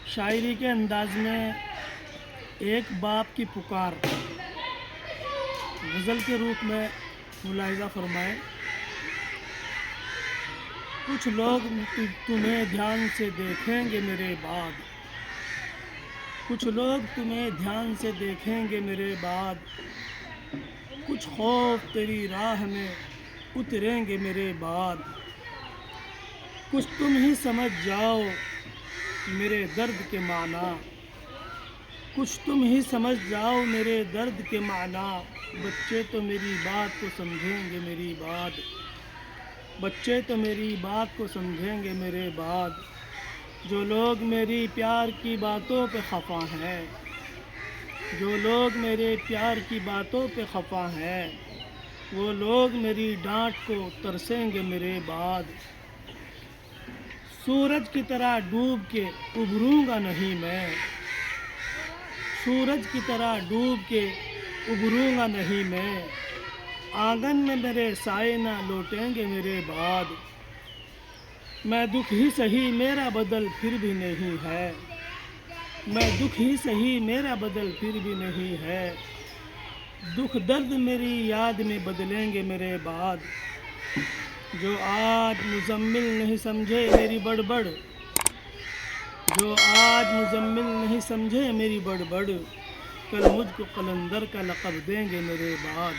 شاعری کے انداز میں ایک باپ کی پکار غزل کے روپ میں ملاحظہ فرمائیں۔ کچھ لوگ تمہیں دھیان سے دیکھیں گے میرے بعد، کچھ لوگ تمہیں دھیان سے دیکھیں گے میرے بعد، کچھ خوف تیری راہ میں اتریں گے میرے بعد، کچھ تم ہی سمجھ جاؤ میرے درد کے معنی، کچھ تم ہی سمجھ جاؤ میرے درد کے معنی، بچے تو میری بات کو سمجھیں گے میری بات، بچے تو میری بات کو سمجھیں گے میرے بعد، جو لوگ میری پیار کی باتوں پہ خفا ہیں، جو لوگ میرے پیار کی باتوں پہ خفا ہیں، وہ لوگ میری ڈانٹ کو ترسیں گے میرے بعد، سورج کی طرح ڈوب کے ابھروں گا نہیں میں، سورج کی طرح ڈوب کے ابھروں گا نہیں میں، آنگن میں میرے سائے نہ لوٹیں گے میرے بعد، میں دکھ ہی سہی میرا بدل پھر بھی نہیں ہے، میں دکھ ہی سہی میرا بدل پھر بھی نہیں ہے، دکھ درد میری یاد میں بدلیں گے میرے بعد، جو آج مزمل نہیں سمجھے میری بڑبڑ، جو آج مزمل نہیں سمجھے میری بڑبڑ، کل مجھ کو قلندر کا لقب دیں گے میرے بعد۔